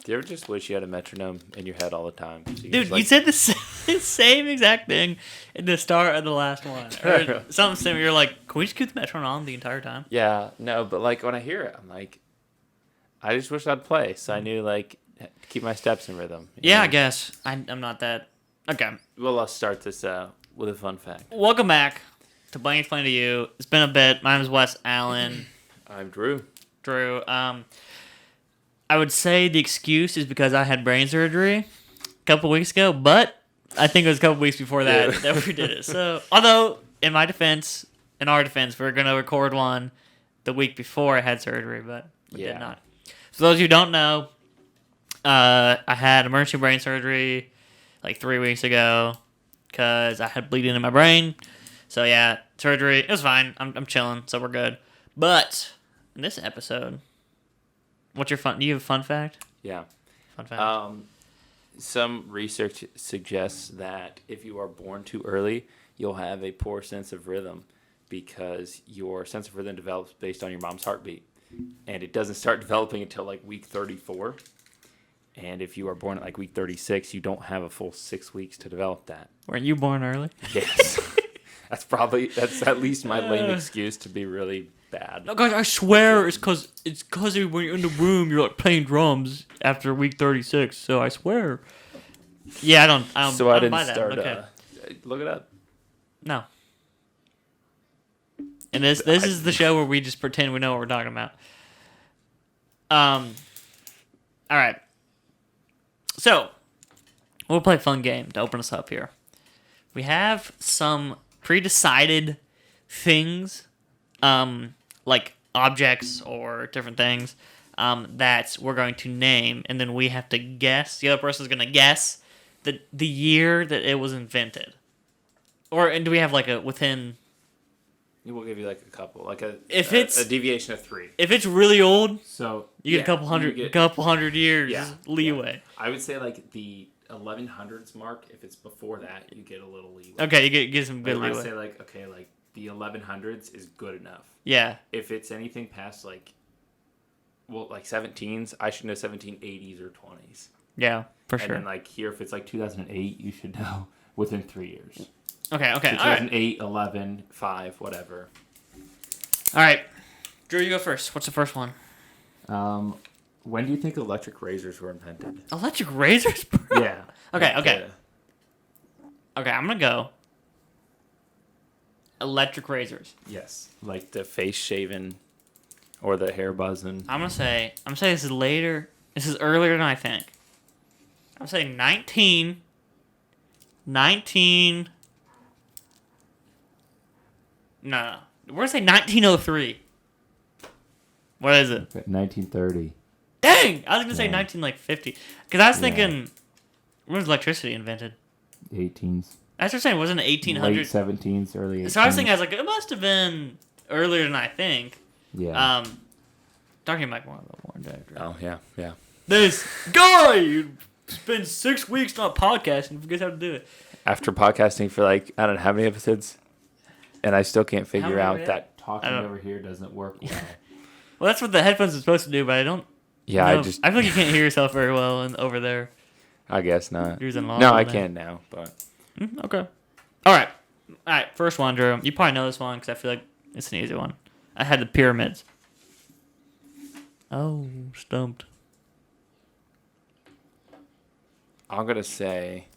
Do you ever just wish you had a metronome in your head all the time? So Dude, you said the same exact thing at the start of the last one. Or something similar. You're like, can we just keep the metronome on the entire time? Yeah, no, but like when I hear it, I'm like, I just wish I'd play, so I knew like to keep my steps in rhythm. Yeah, I guess. I'm not that. Okay. Well, let's start this with a fun fact. Welcome back to Blank Explain to You. It's been a bit. My name is Wes Allen. I'm Drew. Drew. I would say the excuse is because I had brain surgery a couple weeks ago, but I think it was a couple weeks before that that we did it. So, although in our defense, we're gonna record one the week before I had surgery, but we did not. For those who don't know, I had emergency brain surgery like 3 weeks ago because I had bleeding in my brain. So yeah, surgery. It was fine. I'm chilling, so we're good. But in this episode, what's your fun? Do you have a fun fact? Yeah. Fun fact. Some research suggests that if you are born too early, you'll have a poor sense of rhythm because your sense of rhythm develops based on your mom's heartbeat. And it doesn't start developing until like week 34. And if you are born at like week 36, you don't have a full 6 weeks to develop that. Weren't you born early? Yes. That's at least my lame excuse to be really bad. No, guys, I swear it's because when you're in the room, you're like playing drums after week 36. So I swear. Yeah, I don't So I didn't buy that. start. Okay. Look it up. No. And this is the show where we just pretend we know what we're talking about. All right. So, we'll play a fun game to open us up here. We have some pre-decided things, like objects or different things, that we're going to name, and then we have to guess. The other person's going to guess the year that it was invented. And do we have like a within... We'll give you like a couple, like a deviation of 3. If it's really old, so you get a couple hundred years leeway. Yeah. I would say like the 1100s mark. If it's before that, you get a little leeway. Okay, you get some good leeway. I'd say like the 1100s is good enough. Yeah. If it's anything past like 17s, I should know 1780s or 20s. Yeah, for sure. And then like here, if it's like 2008, you should know within 3 years. Okay. 2008, 11, 5, whatever. All right. Drew, you go first. What's the first one? When do you think electric razors were invented? Electric razors, bro? Yeah. Okay, I'm going to go. Electric razors. Yes. Like the face shaving or the hair buzzing. I'm going to say this is later. This is earlier than I think. I'm saying 19. No. We're going to say 1903. What is it? 1930. Dang! I was going to say 1950. Because I was thinking, when was electricity invented? 18s. I was saying, wasn't it 1800s? Late 17s, early 18s. So I was thinking, it must have been earlier than I think. Yeah. Talking about one of the more director. Oh, yeah. This guy spends 6 weeks not podcasting and forgets how to do it. After podcasting for like, I don't know how many episodes, and I still can't figure out that talking over here doesn't work well. Well, that's what the headphones are supposed to do, but I don't. Yeah, I feel like you can't hear yourself very well over there. I guess not. No, I can now, but. Okay. All right. First one, Drew. You probably know this one because I feel like it's an easy one. I had the pyramids. Oh, stumped. I'm going to say,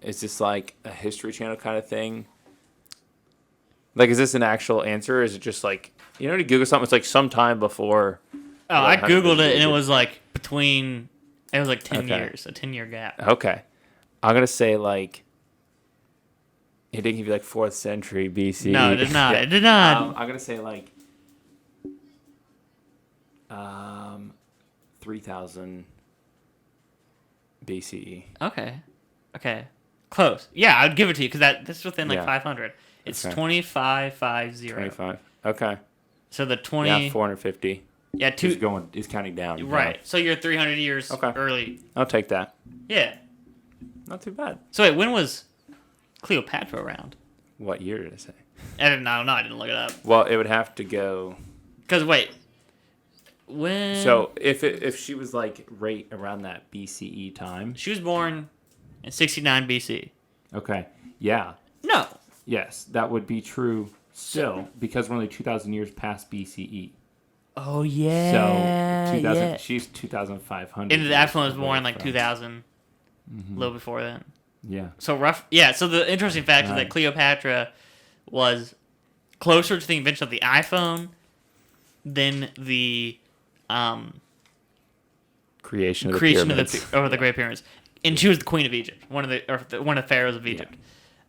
is this like a History Channel kind of thing? Like, is this an actual answer? Or is it just like, you know, when you Google something, it's like sometime before. Oh, I Googled it, and it was like between, it was like 10 years, a 10-year gap. Okay. I'm going to say like, it didn't give you like 4th century BC. No, it did not. It did not. I'm going to say like 3000 BCE. Okay. Close. Yeah, I'd give it to you because that's within like 500. It's 2550. 25. Okay. So the 20. Yeah, 450. Yeah, is counting down. Right. So you're 300 years early. I'll take that. Yeah. Not too bad. So wait, when was Cleopatra around? What year did it say? I didn't know. No, I didn't look it up. Well, it would have to go. Because wait, when? So if she was like right around that BCE time. She was born in 69 BC. Okay. Yeah. No. Yes, that would be true still because we're only 2,000 years past BCE. Oh yeah. So 2000, yeah. she's 2,500. And the years actual one was away born like from- 2000, a little before then. Yeah. So rough. Yeah. So the interesting fact is that Right. Cleopatra was closer to the invention of the iPhone than the Creation of the creation pyramids. of the Great Pyramids, and she was the queen of Egypt, one of the pharaohs of Egypt.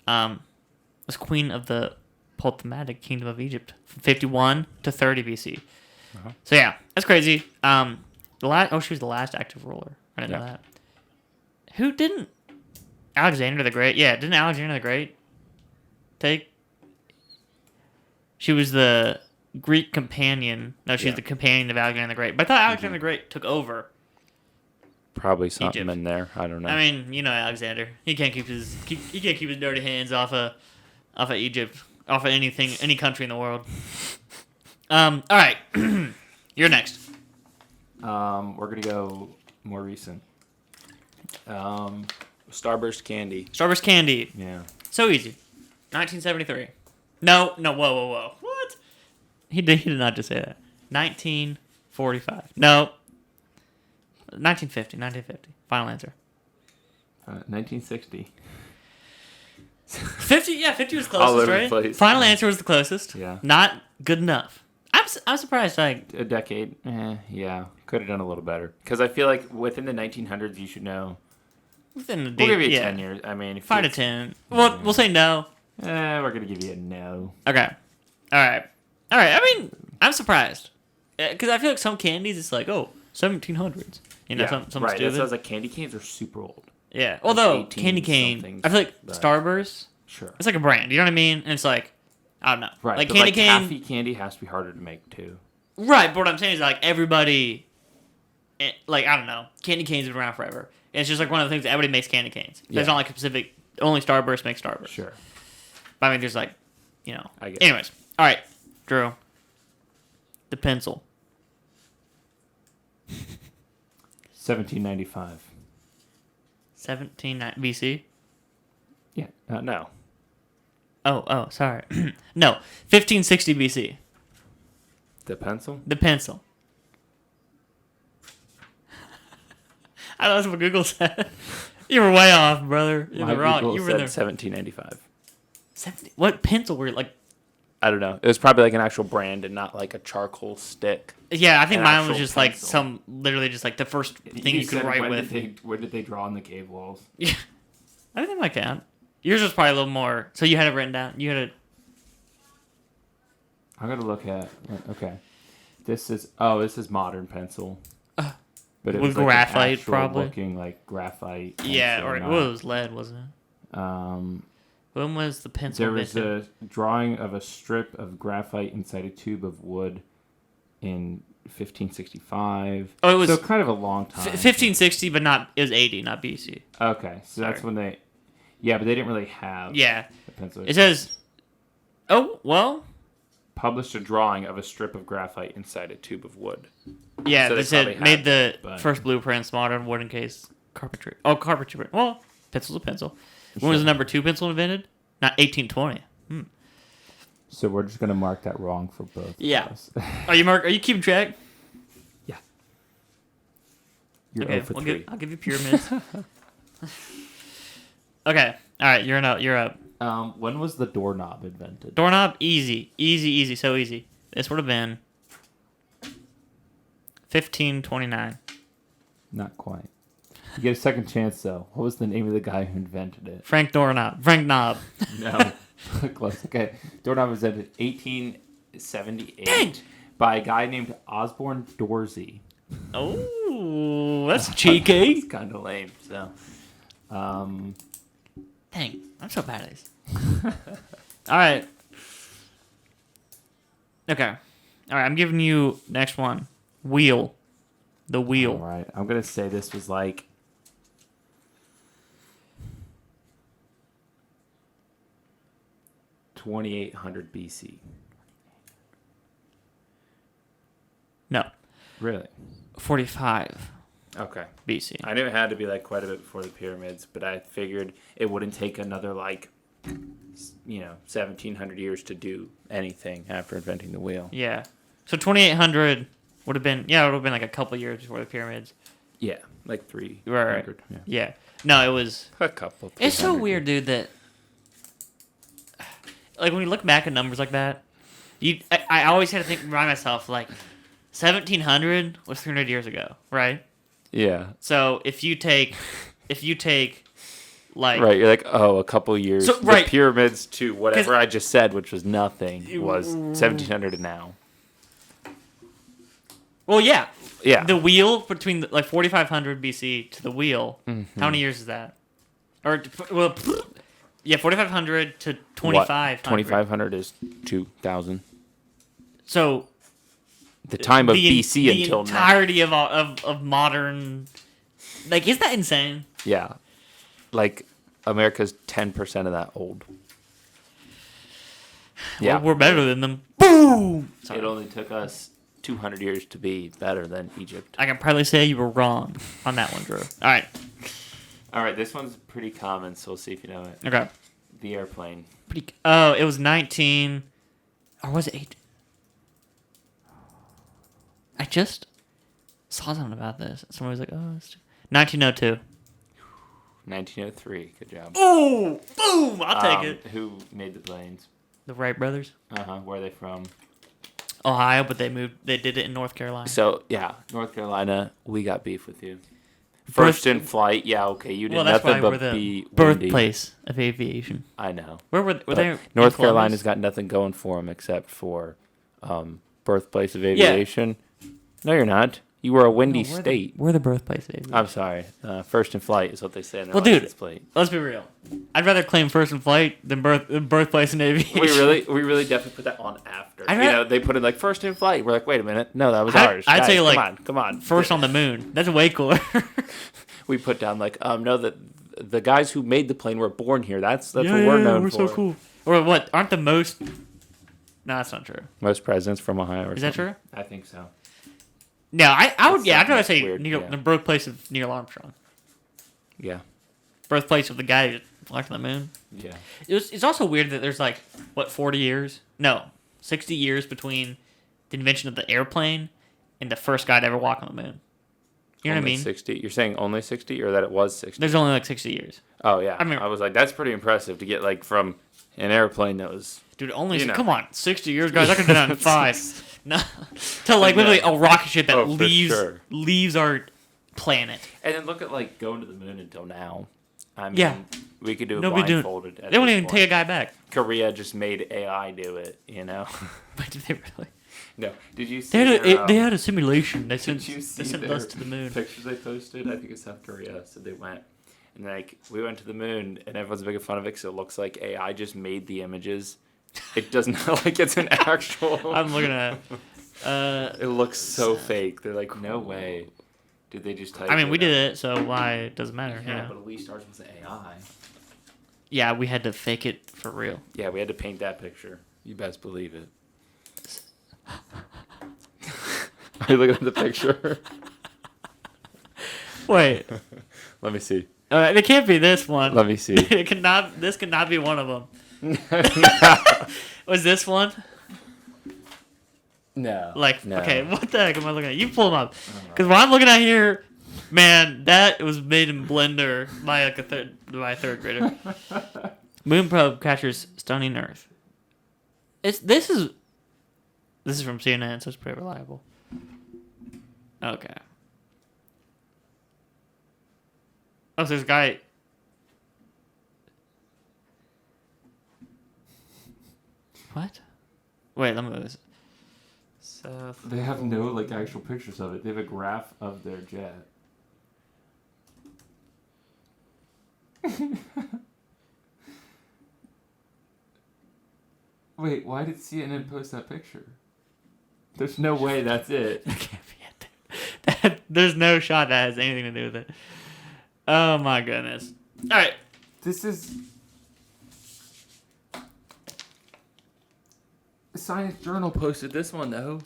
Was queen of the Ptolemaic kingdom of Egypt from 51 to 30 BC. Uh-huh. So yeah, that's crazy. She was the last active ruler. I didn't know that. Who didn't? Alexander the Great. Yeah, didn't Alexander the Great take? She was the Greek companion. No, she was the companion of Alexander the Great. But I thought Alexander the Great took over. Probably something Egypt. in there. I don't know. I mean, you know Alexander. He can't keep his dirty hands off of Egypt, off of any country in the world. All right, you're next. We're gonna go more recent. Starburst candy. Starburst candy. Yeah. So easy. 1973. No. Whoa. What? He did not just say that. 1945. No. 1950. Final answer. 1960. 50. Yeah, 50 was All closest, over the right? place. Final answer was the closest. Yeah. Not good enough. I'm surprised. Like, A decade. Yeah. Could have done a little better. Because I feel like within the 1900s, you should know. within the We'll give you 10 10 years. I mean, if 5 to you- 10. Well, we'll say no. we're gonna give you a no. Okay. All right. I mean, I'm surprised because I feel like some candies it's like 1700s. You know, some right. stupid. That sounds like candy canes are super old. Yeah. Although 18 candy cane, somethings, I feel like but- Starburst. Sure. It's like a brand. You know what I mean? And it's like, I don't know. Right. Like but candy like cane. taffy candy has to be harder to make too. Right. But what I'm saying is like everybody, like I don't know, candy canes have been around forever. And it's just like one of the things that everybody makes candy canes. There's Yeah. not like a specific. Only Starburst makes Starburst. Sure. But I mean, there's like, you know. I get it. Anyways, all right, Drew. The pencil. 1795. 17 BC. Yeah. No. Oh, sorry. No, 1560 BC. The pencil. The pencil. I know that's what Google said. You were way off, brother. You My were wrong. Google You were said there. 1795. 70, what pencil were you, like? I don't know. It was probably like an actual brand and not like a charcoal stick. Yeah, I think An mine was actual just like pencil. literally just like the first thing you could said write when with. when did they draw on the cave walls? Yeah, I think that might count. Yours was probably a little more. So you had it written down. You had it. I'm gonna look at. Okay, this is modern pencil. But it With was like graphite, an actual probably. looking like graphite. Yeah, pencil, or not- well, it was lead, wasn't it? When was the pencil There was invented? a drawing of a strip of graphite inside a tube of wood in 1565. Oh, it was so kind of a long time. 1560, but not. It was 80, not BC. Okay, so that's Sorry. when they. Yeah, but they didn't really have. Yeah, A pencil. it says. Oh well, Published a drawing of a strip of graphite inside a tube of wood. yeah. So they they said probably made had the it, but- first blueprints, modern wooden case carpentry. Oh, carpentry. Well, pencil's a pencil. When was the number 2 pencil invented? Not 1820. So we're just gonna mark that wrong for both. Yeah. Of us. Are you keeping track? Yeah. You're Okay, 0 for 3. I'll give you pyramids. Okay, all right. You're up. When was the doorknob invented? Doorknob, easy, so easy. This would have been 1529. Not quite. You get a second chance though. What was the name of the guy who invented it? Frank Knob. No. Close. Okay. Doorknob was invented 1878 Dang. by a guy named Osborne Dorsey. Oh, that's cheeky. It's kind of lame. So, Dang, I'm so bad at this. All right. Okay. All right, I'm giving you next one. Wheel. The wheel. all right. I'm gonna say this was like 2800 BC. No. Really? 45 Okay. BC. I knew it had to be like quite a bit before the pyramids, but I figured it wouldn't take another 1,700 years to do anything after inventing the wheel. Yeah. So 2800 would have been like a couple years before the pyramids. Yeah, like 300. Right. Yeah. Yeah. No, it was A couple. It's so 300. weird, dude, that like when you look back at numbers like that, I always had to remind myself like 1700 was 300 years ago, right? Yeah. So if you take like Right, you're like, oh, a couple years. So, right. The pyramids to whatever I just said, which was nothing, was 1700 to now. Well, yeah. Yeah. The wheel between 4500 BC to the wheel. How many years is that? Or well, yeah, 4500 to 2500. 2500 is 2000. So The time of BC until the now. entirety of modern, like, isn't that insane? Yeah. Like, America's 10% of that old. Yeah. We're better than them. Boom. Sorry. It only took us 200 years to be better than Egypt. I can probably say you were wrong on that one, Drew. All right. All right, this one's pretty common, so we'll see if you know it. Okay. The airplane. Oh, it was 19, or was it 8? I just saw something about this. Somebody was like, oh, it's 1902. 1903. Good job. Ooh, boom! I'll take it. Who made the planes? The Wright brothers. Where are they from? Ohio, but they did it in North Carolina. So, yeah, North Carolina, we got beef with you. First in flight, yeah, okay, you did nothing but be windy. Birthplace of aviation. I know. Where were they? North Carolina's got nothing going for them except for birthplace of aviation. Yeah. No, you're not. You were a windy state. We're the birthplace of aviation. I'm sorry. First in flight is what they say in their license plate. Let's be real. I'd rather claim first in flight than birthplace in aviation. We really definitely put that on after. They put in like first in flight. We're like, wait a minute. No, that was ours. I'd say come on. First on the moon. That's way cooler. We put down like, no, that the guys who made the plane were born here. That's what we're known for. We're so cool. Or what? Aren't the most? No, that's not true. Most presidents from Ohio. Is that true? I think so. No, I would. Yeah, I'd rather say the birthplace of Neil Armstrong. Yeah. Birthplace of the guy who flew on the moon. Yeah. It's also weird that there's 40 years? No, 60 years between the invention of the airplane and the first guy to ever walk on the moon. You know what I mean? 60. You're saying only 60, or that it was 60? There's only 60 years. Oh yeah. I was like, that's pretty impressive to get from an airplane that was. Dude, come on, 60 years, guys. I could do that in 5. No, to literally a rocket ship that leaves our planet. And then look at going to the moon until now. I mean, we could do it blindfolded. They won't even take a guy back. Korea just made AI do it. But did they really? No. Did you see? They had a simulation. They sent us to the moon. Pictures they posted. I think it's South Korea. So they went. And we went to the moon, and everyone's making fun of it because it looks like AI just made the images. It doesn't look like it's an actual. I'm looking at it. It looks so fake. They're like, no way. Did they just type I mean, we did it, so why it doesn't matter. Yeah, but at least ours was AI. Yeah, we had to fake it for real. Yeah, we had to paint that picture. You best believe it. Are you looking at the picture? Wait. Let me see. It can't be this one. Let me see. This cannot be one of them. Was this one? No. No. Okay, what the heck am I looking at? You pull them up. Because what I'm looking at here, man, that was made in Blender by a third grader. Moon probe captures stunning Earth. This is from CNN, so it's pretty reliable. Okay. Oh, so there's a guy. What? Wait, let me look at this. They have no actual pictures of it. They have a graph of their jet. Wait, why did CNN post that picture? There's no way that's it. That can't be it. There's no shot that has anything to do with it. Oh my goodness. All right. This is. Science Journal posted this one though.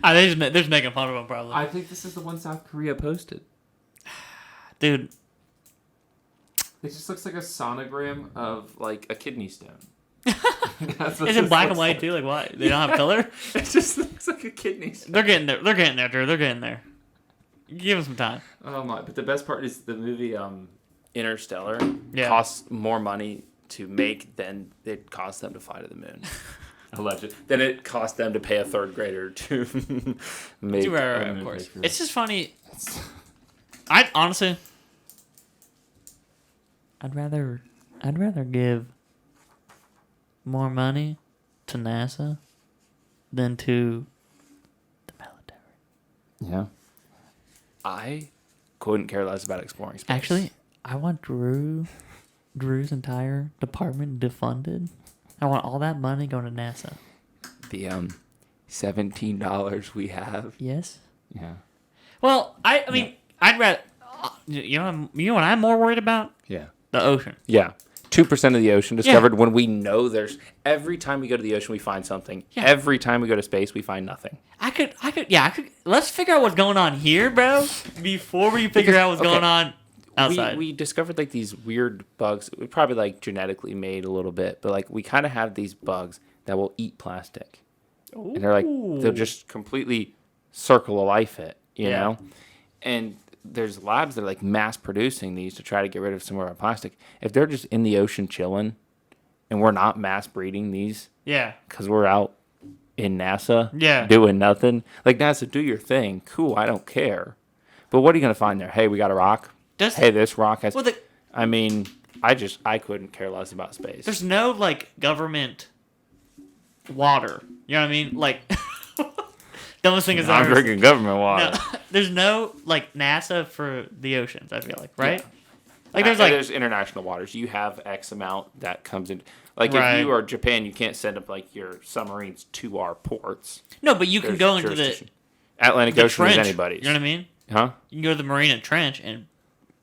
They're just making fun of him, probably. I think this is the one South Korea posted. Dude. It just looks like a sonogram of like a kidney stone. Is it black and white too? Like what? They don't have color? It just looks like a kidney stone. They're getting there. They're getting there, Drew. They're getting there. Give them some time. Oh my! But the best part is the movie Interstellar costs more money to make than it cost them to fly to the moon. Alleged. Then it cost them to pay a third grader to make. Right, of course. It's just funny. I'd honestly, I'd rather give more money to NASA than to the military. Yeah. I couldn't care less about exploring space. Actually, I want Drew's entire department defunded. I want all that money going to NASA. The $17 we have. Yes. Yeah. Well, I mean, I'd rather. You know what I'm more worried about? Yeah. The ocean. Yeah. 2% of the ocean discovered when we know there's... Every time we go to the ocean, we find something. Yeah. Every time we go to space, we find nothing. I could. Let's figure out what's going on here, bro, before we figure out what's going on outside. We discovered, like, these weird bugs. We probably, like, genetically made a little bit. But, like, we kind of have these bugs that will eat plastic. Ooh. And they're, like... They'll just completely circle a life it, you know? And... There's labs that are like mass producing these to try to get rid of some of our plastic. If they're just in the ocean chilling and we're not mass breeding these, because we're out in NASA doing nothing, like NASA, do your thing. Cool, I don't care. But what are you going to find there? Hey, we got a rock. Hey, this rock has. Well, I mean, I couldn't care less about space. There's no like government water. You know what I mean? Like. Dumbest thing is I'm drinking government water. No, there's no like NASA for the oceans. I feel like, right? Yeah. Like there's international waters. You have X amount that comes in. Like if you are Japan, you can't send up like your submarines to our ports. No, but you can go into the Atlantic Ocean is anybody's. You know what I mean? Huh? You can go to the Marina Trench and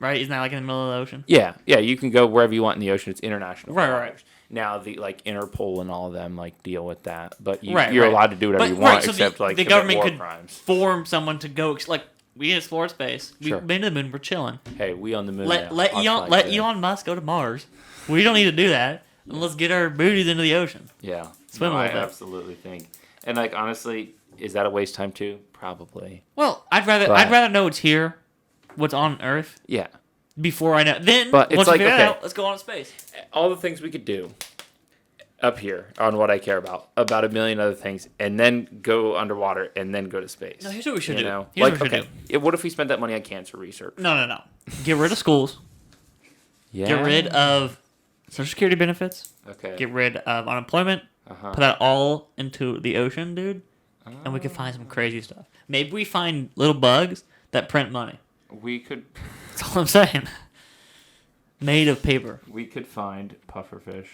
isn't that like in the middle of the ocean? Yeah. You can go wherever you want in the ocean. It's international. Right. Now the like Interpol and all of them like deal with that, but you're allowed to do whatever you want, so except like the government could crimes. Form someone to go like we explore space. We've been to the moon. We're chilling. Hey, we on the moon. Let Elon Musk go to Mars. We don't need to do that. And let's get our booties into the ocean. Yeah, swim I absolutely think. And like honestly, is that a waste of time too? Probably. Well, I'd rather know what's here, what's on Earth. Yeah. Before I know, then but once we figure it out, let's go on space. All the things we could do up here on what I care about a million other things, and then go underwater and then go to space. No, here's what we should do. Here's what we should do. What if we spent that money on cancer research? No. Get rid of schools. Yeah. Get rid of Social Security benefits. Okay. Get rid of unemployment. Put that all into the ocean, dude. And we could find some crazy stuff. Maybe we find little bugs that print money. We could. That's all I'm saying. Made of paper. We could find pufferfish.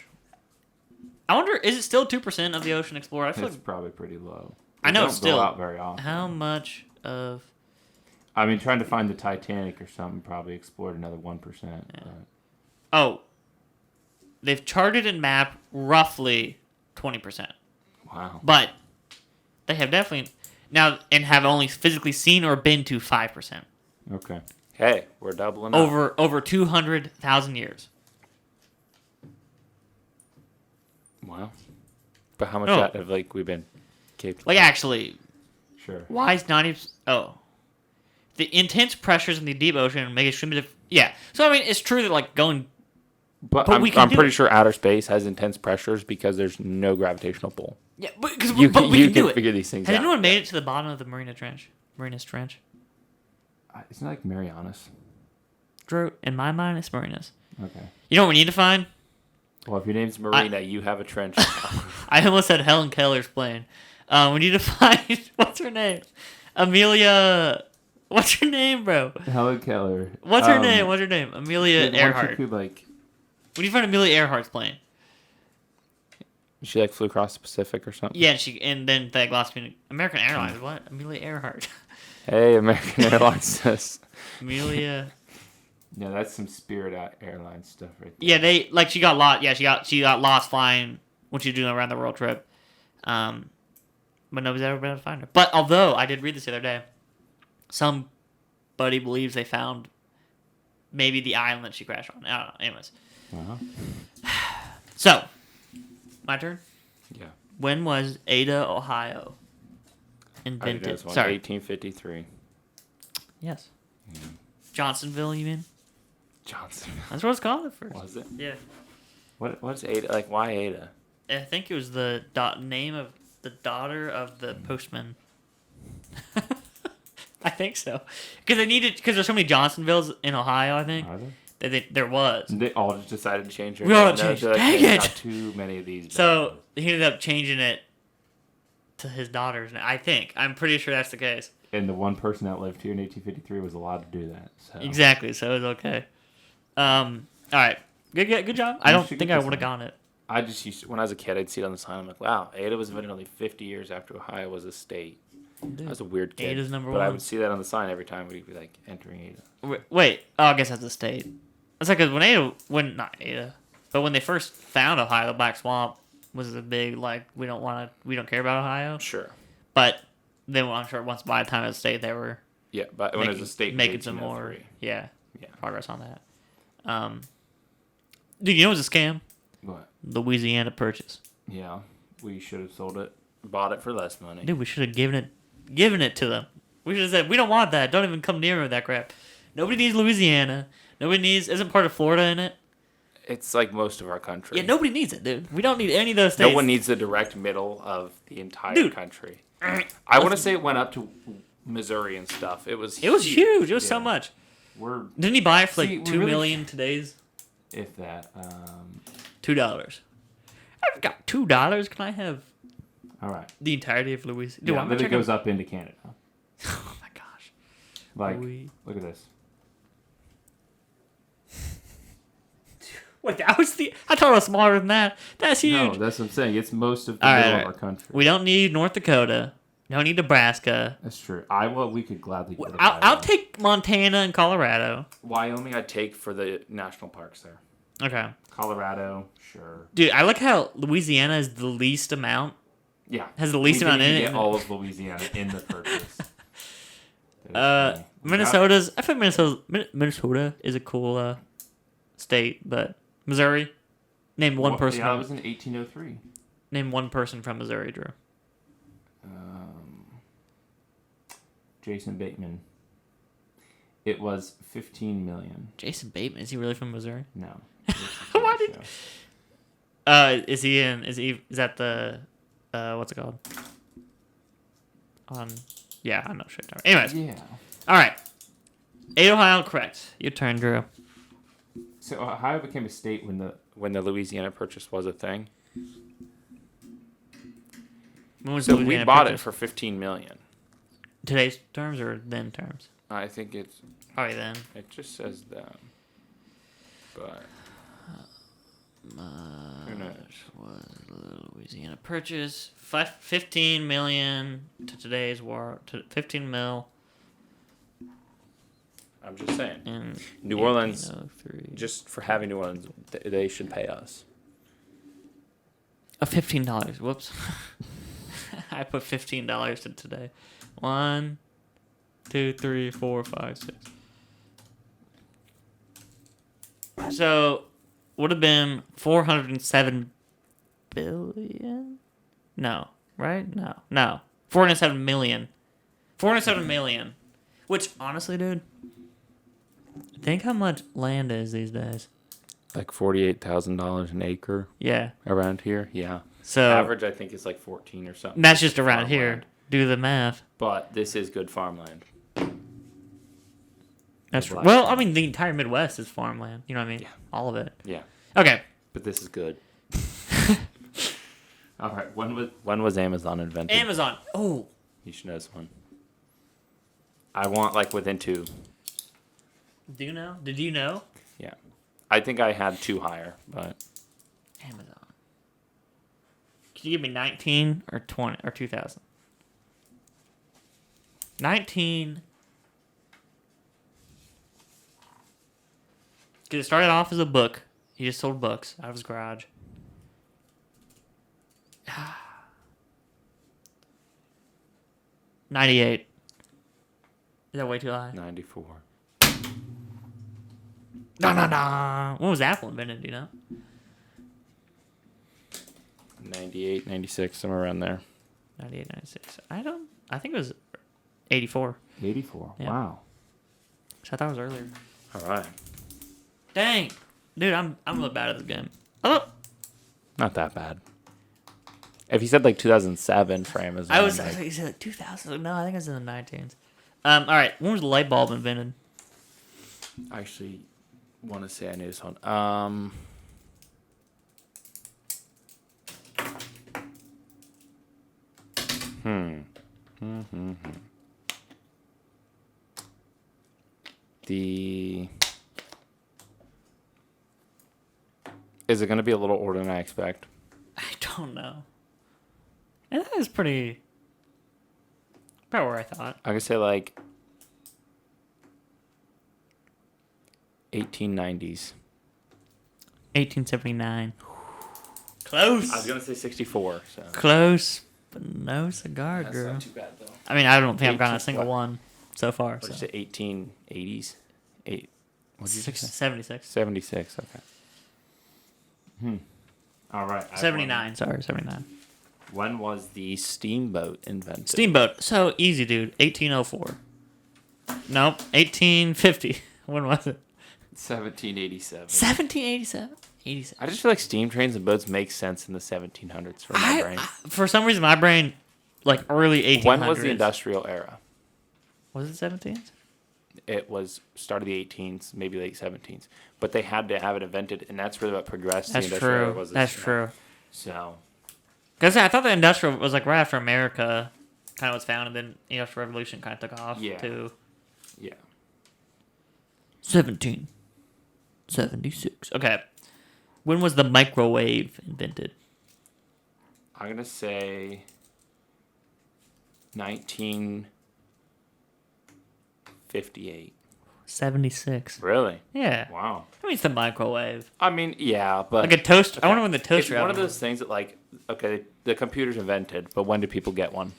I wonder, is it still 2% of the ocean explored? I feel it's probably pretty low. I know it's still go out very often. How much of? I mean, trying to find the Titanic or something probably explored another 1%. Yeah. But... Oh, they've charted and mapped roughly 20%. Wow. But they have definitely now and have only physically seen or been to 5%. Okay. Hey, we're doubling up. Over 200,000 years. Wow. But how much have like we been capable? Like actually. Sure. Why is 90%? Oh. The intense pressures in the deep ocean make it extremely yeah. So I mean, it's true that like going. But I'm pretty sure outer space has intense pressures because there's no gravitational pull. Yeah, but we you can do it. Figure these things Has out. anyone made it to the bottom of the Marinas Trench? Isn't it like Marianas? Drew, in my mind, it's Marinas. Okay. You know what we need to find? Well, if your name's Marina, you have a trench. I almost said Helen Keller's plane. We need to find what's her name? Amelia. What's her name, bro? Helen Keller. What's her name? Amelia Earhart. Could, we need to find Amelia Earhart's plane. She like flew across the Pacific or something. Yeah, and then they lost American Airlines. What? Amelia Earhart. Hey, American Airlines says. Amelia. No, that's some Spirit Airlines stuff right there. Yeah, she got lost. Yeah, she got lost flying when she was doing a around the world trip. but nobody's ever been able to find her. But although I did read this the other day, somebody believes they found maybe the island that she crashed on. I don't know. Anyways. So, my turn? Yeah. When was Ada, Ohio invented? Sorry. 1853. Yes. Yeah. Johnsonville, you mean? Johnsonville. That's what it's called at first. Was it? Yeah. What's Ada? Like, why Ada? I think it was the name of the daughter of the postman. I think so. Because there's so many Johnsonvilles in Ohio, I think. Are there? There was. They all just decided to change their We all name. changed. They're like, Dang "Hey, it!" got too many of these. So he ended up changing it to his daughter's name. I think. I'm pretty sure that's the case. And the one person that lived here in 1853 was allowed to do that. So. Exactly. So it was okay. All right. Good job. I don't think I would have gotten it. I just used to, when I was a kid, I'd see it on the sign. I'm like, wow, Ada was invented only 50 years after Ohio was a state. Dude, I was a weird kid. Ada's number but I one. would see that on the sign every time we'd be like entering Ada. Wait. Oh, I guess that's a state. It's like 'cause not Ada, but when they first found Ohio, the Black Swamp was a big like we don't care about Ohio. Sure. But then I'm sure once by the time it was a state, they were Yeah, but when it was a state, making some more 1803. progress on that. Dude, you know what's a scam? What? Louisiana Purchase. Yeah, we should have sold it, bought it for less money. Dude, we should have given it to them. We should have said, we don't want that. Don't even come near me with that crap. Nobody needs Louisiana. Isn't part of Florida in it? It's like most of our country. Yeah, nobody needs it, dude. We don't need any of those states. No one needs the direct middle of the entire country. I want to say it went up to Missouri and stuff. It was huge. It was so much. Didn't he buy it for like $2 million today's? If that. $2. I've got $2. Can I have All right. the entirety of Louisiana? Dude, Yeah, then it goes up into Canada. Oh my gosh. Like, look at this. Wait, that was I thought it was smaller than that. That's huge. No, that's what I'm saying. It's most of the middle of our country. We don't need North Dakota. We don't need Nebraska. That's true. Iowa, we could gladly go to I'll take Montana and Colorado. Wyoming, I'd take for the national parks there. Okay. Colorado, sure. Dude, I like how Louisiana is the least amount. Yeah. Has the least amount in it. Get all of Louisiana in the purchase. I think Minnesota is a cool state, but Missouri. Name one person. Yeah, it was in 1803. Name one person from Missouri, Drew. Jason Bateman. It was 15 million. Jason Bateman, is he really from Missouri? No. Why did? Is that the what's it called? Yeah, I'm not sure. Anyways. Yeah. All right. 8 Ohio, correct. Your turn, Drew. So Ohio became a state when the Louisiana Purchase was a thing. When was So Louisiana we bought Purchase? it for 15 million. Today's terms or then terms? I think it's. Probably then. It just says that. But. Who knows? Was Louisiana Purchase 15 million to today's war to 15 mil. I'm just saying. In New Orleans, 1803. just for having New Orleans, they should pay us. $15. Whoops. I put $15 to today. 1, 2, 3, 4, 5, 6. So would have been 407 billion? No, right? No. 407 million. 407 million. Which honestly, dude, think how much land is these days. Like $48,000 an acre. Yeah. Around here, yeah. So average, I think, is like 14 or something. That's just around farmland. here. Do the math. But this is good farmland. That's right. Well, I mean, the entire Midwest is farmland. You know what I mean? Yeah. All of it. Yeah. Okay. But this is good. All right. When was Amazon invented? Amazon. Oh. You should know this one. I want like within 2. Do you know? Did you know? Yeah. I think I had 2 higher, but Amazon. Can you give me 19 or 20 or 2000? 19. Because it started off as a book. He just sold books out of his garage. 98. Is that way too high? 94. No. When was Apple invented, do you know? 98, 96, somewhere around there. 98, 96. I think it was 84. 84. Yeah. Wow. So I thought it was earlier. All right. Dang. Dude, I'm a little bad at this game. Oh. Not that bad. If you said like 2007 for Amazon. I was you said like 2000. No, I think it was in the 19s. All right. When was the light bulb invented? I actually want to say I knew this one. Is it going to be a little older than I expect? I don't know. And that is pretty. About where I thought. I could say like 1890s. 1879. Close. I was going to say 64. So. Close, but no cigar, That's girl. not too bad, though. I mean, I don't think I've gotten a 18 single what? one so far. What So. did you say, 1880s? What did you say? 76. 76, okay. All right. I have 79, sorry, 79. one. When was the steamboat invented? Steamboat. So easy, dude. 1804. Nope. 1850. When was it? 1787. 1787. 87. I just feel like steam trains and boats make sense in the 1700s for my brain. For some reason, my brain, like early 1800s. When was the industrial era? Was it 17th? It was start of the 18s, maybe late 17s. But they had to have it invented, and that's really what progressed That's the industrial era. true. Was That's true. So, Because I thought the industrial was like right after America kind of was founded, then the industrial revolution kind of took off Yeah. too. yeah. 1776. Okay. When was the microwave invented? I'm going to say 1958. 76. Really? Yeah. Wow. I mean, it's the microwave. I mean, yeah, but... Like a toaster. I okay. wonder when the toaster It's one oven of those was. things that, like, okay, the computer's invented, but when did people get one?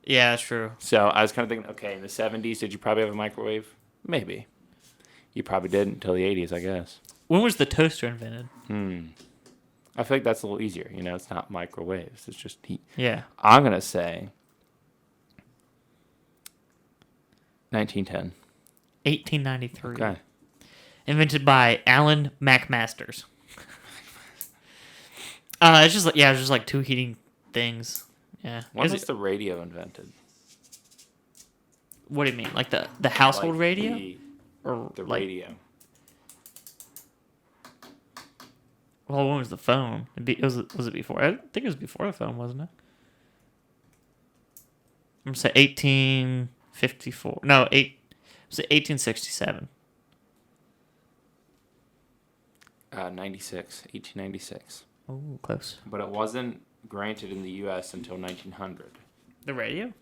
Yeah, that's true. So I was kind of thinking, okay, in the 70s, did you probably have a microwave? Maybe. You probably didn't until the 80s, I guess. When was the toaster invented? I feel like that's a little easier. You know, it's not microwaves. It's just heat. Yeah. I'm going to say 1910. 1893. Okay. Invented by Alan McMasters. It's just like it's just like two heating things. Yeah. When Is was it- the radio invented? What do you mean? Like the household Like radio? Or The like, radio. Well, when was the phone? Was it before? I think it was before the phone, wasn't it? I'm gonna say 1854. No, was it 1867? 1896. Oh, close. But it wasn't granted in the U.S. until 1900. The radio?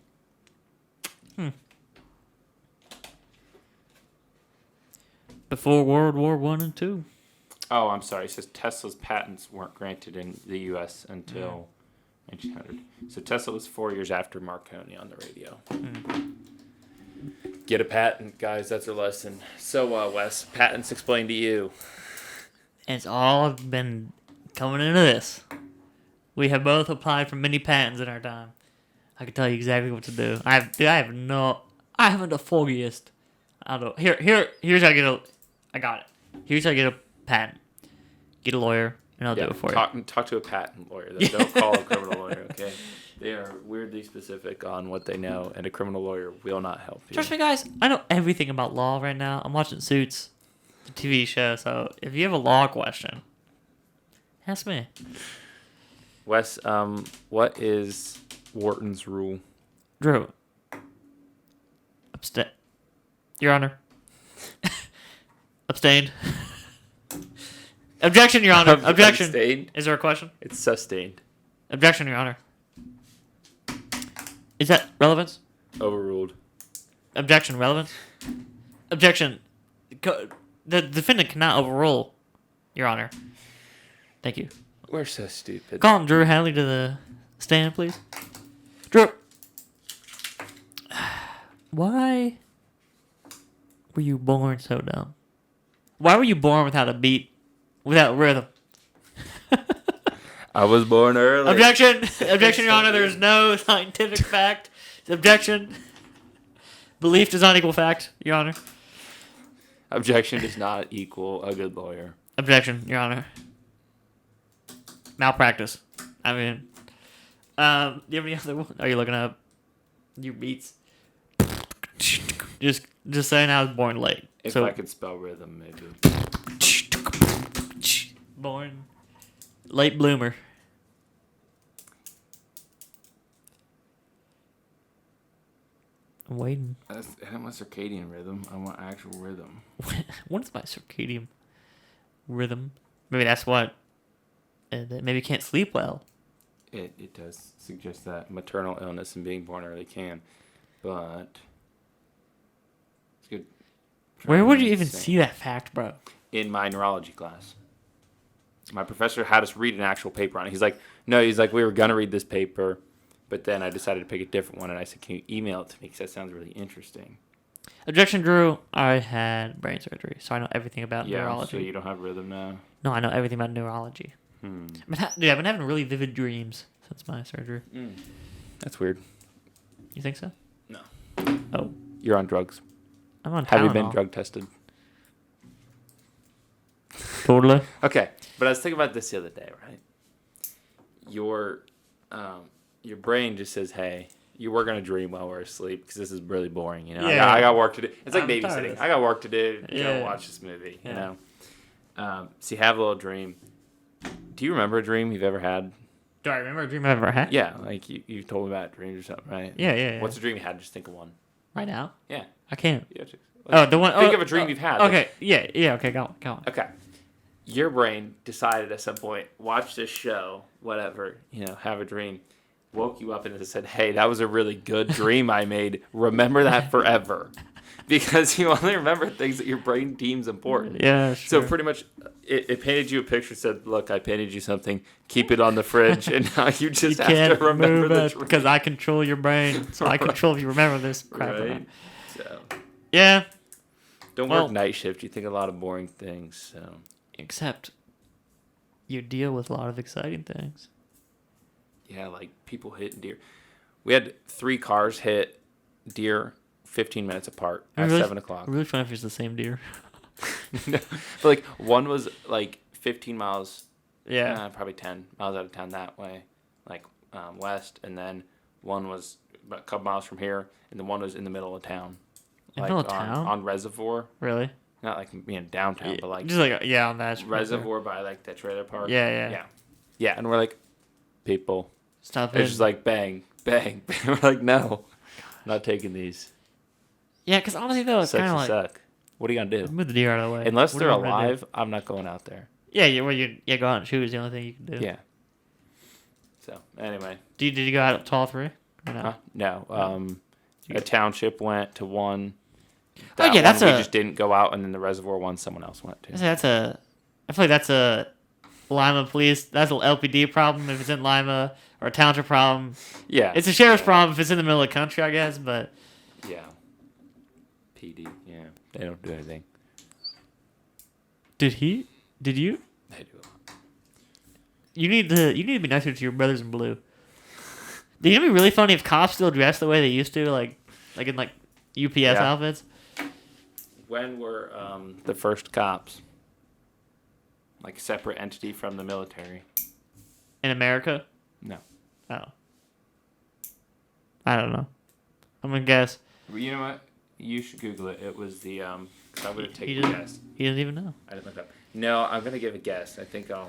Before World War One and Two. Oh, I'm sorry. It says Tesla's patents weren't granted in the U.S. until 1900. So Tesla was 4 years after Marconi on the radio. Get a patent, guys. That's our lesson. So, Wes, patents explained to you. And it's all been coming into this. We have both applied for many patents in our time. I can tell you exactly what to do. I haven't the foggiest. Here's how I get I got it. Here's how I get a patent. Get a lawyer, and I'll do it for you. Talk to a patent lawyer. Though. Don't call a criminal lawyer, okay? They are weirdly specific on what they know, and a criminal lawyer will not help you. Trust me, guys. I know everything about law right now. I'm watching Suits, the TV show. So if you have a law question, ask me. Wes, what is Wharton's rule? Drew. Your Honor. Abstained. Objection, Your Honor. Objection. Abstained? Is there a question? It's sustained. Objection, Your Honor. Is that relevance? Overruled. Objection, relevance? Objection. The defendant cannot overrule, Your Honor. Thank you. We're so stupid. Call him Drew Hadley to the stand, please. Drew. Why were you born so dumb? Why were you born without a beat, without rhythm? I was born early. Objection! Objection, Your Honor. There is no scientific fact. Objection. Belief does not equal fact, Your Honor. Objection does not equal a good lawyer. Objection, Your Honor. Malpractice. I mean, do you have any other one? Are you looking up your beats? Just saying I was born late. If I could spell rhythm, maybe. Born late bloomer. I'm waiting. I don't want circadian rhythm. I want actual rhythm. What is my circadian rhythm? Maybe that's what. Maybe you can't sleep well. It does suggest that maternal illness and being born early can, but it's good. Where would you even see that fact, bro? In my neurology class. My professor had us read an actual paper on it. He's like, we were going to read this paper, but then I decided to pick a different one, and I said, can you email it to me, because that sounds really interesting. Objection, Drew. I had brain surgery, so I know everything about Yeah, neurology. so you don't have rhythm now? No, I know everything about neurology. Dude, I've been having really vivid dreams since my surgery. That's weird. You think so? No. Oh. You're on drugs. I'm on Tylenol. Have you been drug tested? Totally. Okay, but I was thinking about this the other day, right? Your brain just says, hey, you were going to dream while we're asleep because this is really boring, you know? Yeah. I got work to do. It's like I'm tired of babysitting. this. I got work to do. Yeah. Go watch this movie, Yeah. you know? So you have a little dream. Do you remember a dream you've ever had? Do I remember a dream I've ever had? Yeah, like you told me about dreams or something, right? Yeah. What's a dream you had? Just think of one. Right now? Yeah. I can't. Yeah, The one. Think of a dream you've had. Okay. Yeah. Okay. Go on. Okay. Your brain decided at some point, watch this show, whatever, have a dream, woke you up and it said, hey, that was a really good dream I made. Remember that forever. Because you only remember things that your brain deems important. Yeah, sure. So pretty much it painted you a picture, said, look, I painted you something, keep it on the fridge, and now you just have to remember the dream. Because I control your brain, so I control if you remember this crap or not. Right? So, yeah. don't work night shift. You think a lot of boring things, so... Except you deal with a lot of exciting things. Yeah, like people hitting deer. We had 3 cars hit deer 15 minutes apart at 7 o'clock. I'm really trying to fish the same deer. No, but like one was like 15 miles, probably 10 miles out of town that way, like west, and then one was about a couple miles from here, and then one was in the middle of town. In the middle of town? On Reservoir. Really? Not like downtown, but like just like on that Reservoir by like that trailer park. Yeah. And we're like, people, stop. It's just like bang, bang. We're like, no, I'm not taking these. Yeah, because honestly though, it's kind of like suck. What are you gonna do? Move the deer out of the way. Unless they're alive, I'm not going out there. Yeah, go out and shoot is the only thing you can do. Yeah. So anyway, did you go out to all 3? Or no? No. A township went to one. We We just didn't go out, and then the reservoir one someone else went to. I feel like that's a Lima police. That's an LPD problem if it's in Lima, or a township problem. Yeah. It's a sheriff's problem if it's in the middle of the country, I guess. But yeah. PD. Yeah. They don't do anything. Did you? They do. You need to be nicer to your brothers in blue. It'd be really funny if cops still dress the way they used to, like in like UPS outfits. When were the first cops? Like separate entity from the military? In America? No. Oh. I don't know. I'm gonna guess. You know what? You should Google it. It was the I'm gonna take a guess. He doesn't even know. I didn't look up. No, I'm gonna give a guess. I think I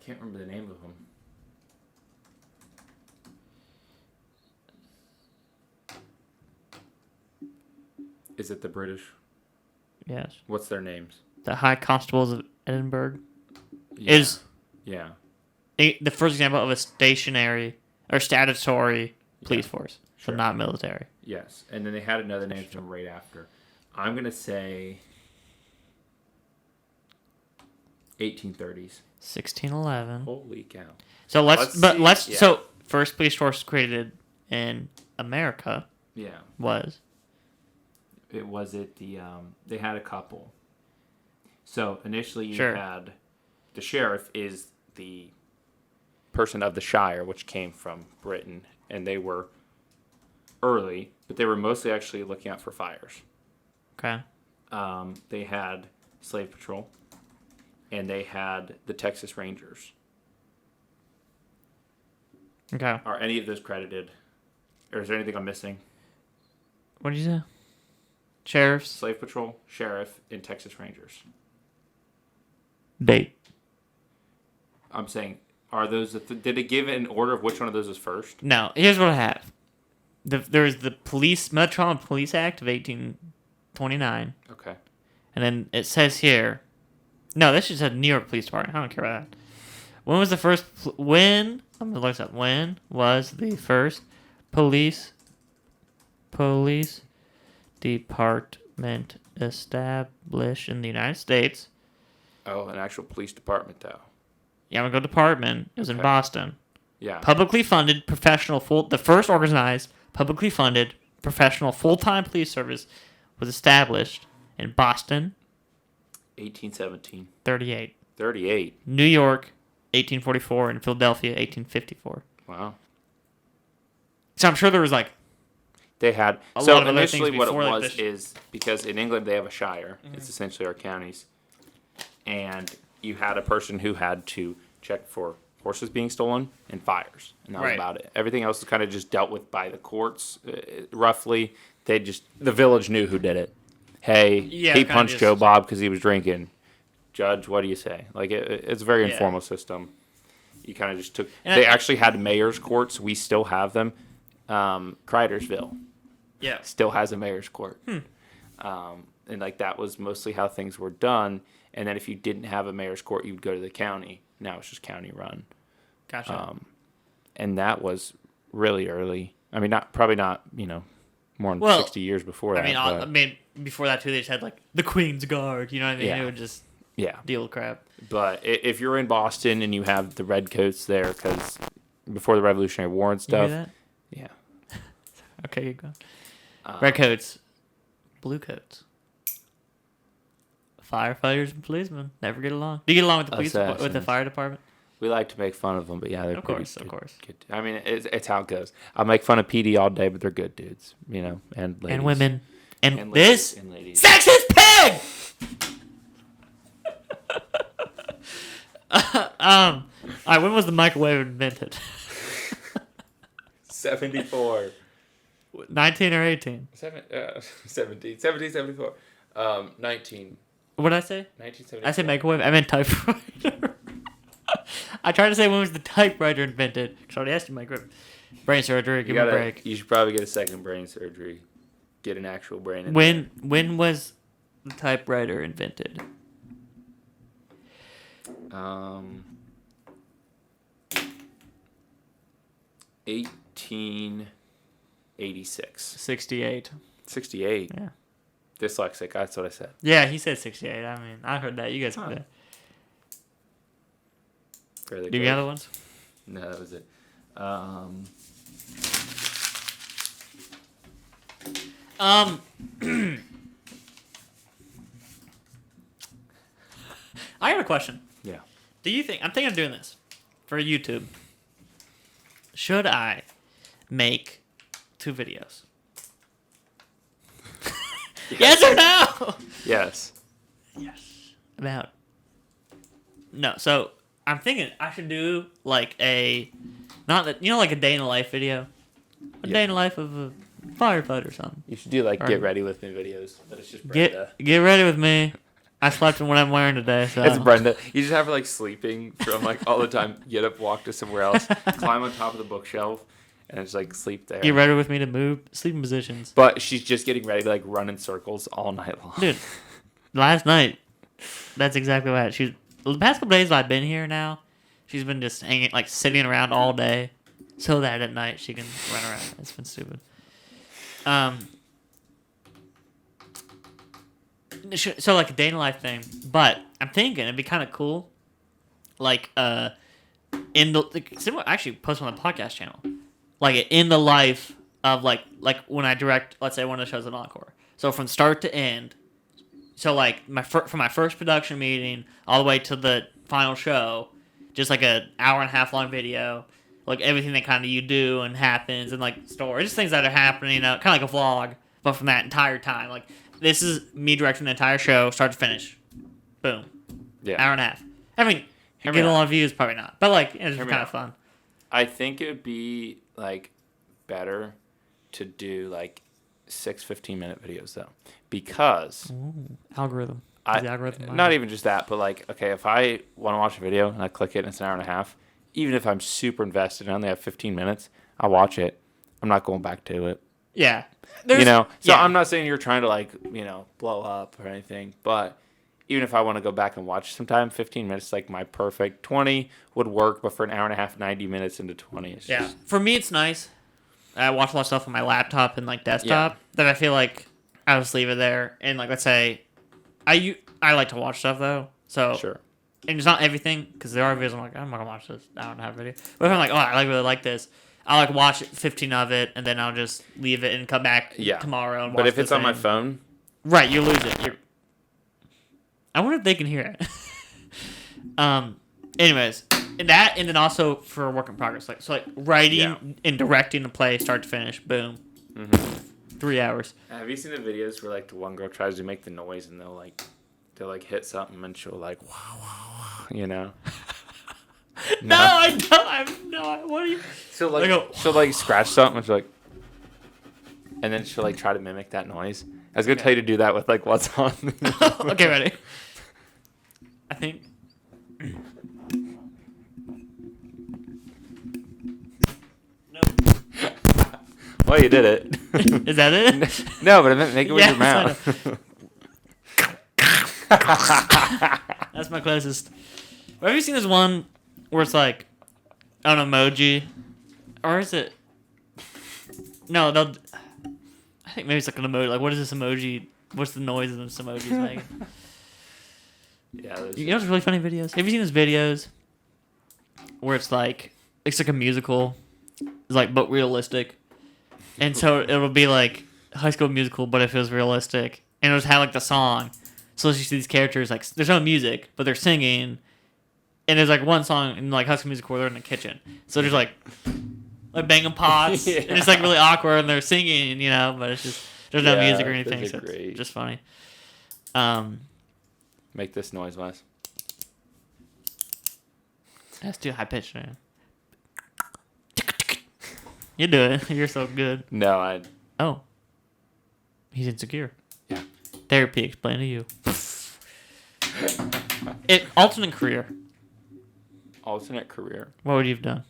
can't remember the name of them. Is it the British? Yes. What's their names? The High Constables of Edinburgh Yeah. the first example of a stationary or statutory police force, so not military. Yes, and then they had another name from right after. I'm gonna say 1830s. 1611. Holy cow! So let's first police force created in America Yeah. was? It was it the they had a couple. So initially you Sure. had the sheriff is the person of the shire, which came from Britain, and they were early, but they were mostly actually looking out for fires. Okay. They had slave patrol, and they had the Texas Rangers. Okay. Are any of those credited, or is there anything I'm missing? What did you say? Sheriffs. Slave patrol, sheriff, and Texas Rangers. Date. I'm saying, are those? Did it give an order of which one of those was first? No. Here's what I have. There was the Metropolitan Police Act of 1829, Okay. and then it says here. No, this just said New York Police Department. I don't care about that. When was the first? When? I'm gonna look this up. When was the first police department established in the United States? Oh, an actual police department, though. Yeah, I'm gonna go department. It was in Okay. Boston. Yeah. Publicly funded professional the first organized publicly funded professional full-time police service was established in Boston, 1817. 38. 38. New York, 1844, and Philadelphia, 1854. Wow. So I'm sure there was like They had. A So lot of other initially, things what it before, like was this. is because in England they have a shire. It's essentially our counties, and you had a person who had to check for horses being stolen and fires, and that was Right. about it. Everything else was kind of just dealt with by the courts. Roughly, the village knew who did it. Hey, Yeah, he kinda punched just- Joe Bob because he was drinking. Judge, what do you say? Like it's a very Yeah. informal system. You kind of just took. And They I- actually had mayor's courts. We still have them. Cridersville yeah. still has a mayor's court. And like that was mostly how things were done. And then if you didn't have a mayor's court, you would go to the county. Now it's just county run. Gotcha. And that was really early. I mean, probably not, more than Well, 60 years before that. I mean, before that too, they just had like the Queen's Guard. You know what I mean? Yeah. It would just yeah. deal with crap. But if you're in Boston and you have the redcoats there, because before the Revolutionary War and You hear stuff. that? Yeah. Okay, keep going. Red coats, blue coats. Firefighters and policemen never get along. Do you get along with the with the Assassins. fire department? We like to make fun of them, but yeah, they're Of pretty course, of good- course. good. I mean, it's how it goes. I'll make fun of PD all day, but they're good dudes, and ladies. And women. And, And this ladies, and ladies. sexist pig! All right, when was the microwave invented? 74. 19 or 18? 17, 74. 19. What did I say? 1974. I said microwave. I meant typewriter. I tried to say when was the typewriter invented. Because I already asked you microwave. Brain surgery. Give me a break. You should probably get a second brain surgery. Get an actual brain. In When was the typewriter invented? there. 1886. 68. 68. Yeah. Dyslexic. That's what I said. Yeah, he said 68. I mean, I heard that. You guys heard that. Fairly Do you close. got other ones? No, that was it. I got a question. Yeah. Do you think I'm thinking of doing this for YouTube? Should I make 2 videos? Yes or no? Yes. Yes. About no. So I'm thinking I should do like a not that like a day in the life video, a Yeah. day in the life of a firefighter or something. You should do like Or- get ready with me videos, but it's just Brenda. Get ready with me. I slept in what I'm wearing today. So It's Brenda. You just have her like sleeping from like all the time. Get up, walk to somewhere else, climb on top of the bookshelf, and just like sleep there. get ready with me to move sleeping positions. But she's just getting ready to like run in circles all night long. Dude, last night, that's exactly what she's. The past couple days I've been here now, she's been just hanging, like sitting around all day, so that at night she can run around. It's been stupid. So like a day in the life thing, but I'm thinking it'd be kind of cool, like in the similar, actually post on the podcast channel, like in the life of like when I direct, let's say one of the shows at Encore. So from start to end. So like from my first production meeting all the way to the final show, just like an hour and a half long video, like everything that kind of you do and happens and like stories, just things that are happening, kind of like a vlog, but from that entire time. Like this is me directing the entire show, start to finish, boom, hour and a half. I mean, get a lot of views, probably not, but like it's kind of fun. I think it would be like better to do like 6 15-minute videos though, because algorithm. Not even just that, but like, okay, if I want to watch a video and I click it and it's an hour and a half, even if I'm super invested and I only have 15 minutes, I'll watch it. I'm not going back to it. Yeah. So I'm not saying you're trying to like, blow up or anything, but even if I want to go back and watch sometime, 15 minutes, like my perfect 20 would work, but for an hour and a half, 90 minutes into 20. It's just... For me, it's nice. I watch a lot of stuff on my laptop and like desktop that I feel like I'll just leave it there. And like, let's say, I like to watch stuff though. So sure. And it's not everything, because there are videos I'm like, I'm not gonna watch this hour and a half video. But if I'm like, oh, I really like this, I'll like watch 15 of it, and then I'll just leave it and come back tomorrow and watch. But if it's on my phone, right, you lose it. I wonder if they can hear it. Anyways, and then also for work in progress, like writing and directing the play, start to finish, boom, 3 hours. Have you seen the videos where like the one girl tries to make the noise and they'll hit something and she'll like wow, No, I don't. I have no. What are you? She'll like scratch something and she'll like, and then she'll like try to mimic that noise. I was gonna tell you to do that with like what's on. Okay, ready. I think. No. Well, you did it. Is that it? No, but I meant make it with your mouth. That's my closest. Have you seen this one where it's like an emoji, or is it? No, I think maybe it's like an emoji. Like, what is this emoji? What's the noise of this emoji making? Yeah, you know, it's really funny videos. Have you seen those videos where it's like a musical, it's like but realistic, and so it'll be like High School Musical, but it feels realistic, and it'll just have like the song. So you see these characters, like, there's no music, but they're singing. And there's, like, one song in, like, High School Musical where they're in the kitchen. So there's, like banging pots. And it's, like, really awkward, and they're singing, but it's just, there's no music or anything. So it's just funny. Make this noise, Wes. That's too high-pitched, man. You do it. You're so good. No, Oh. He's insecure. Yeah. Therapy, explain to you. Alternate career. Alternate career. What would you have done?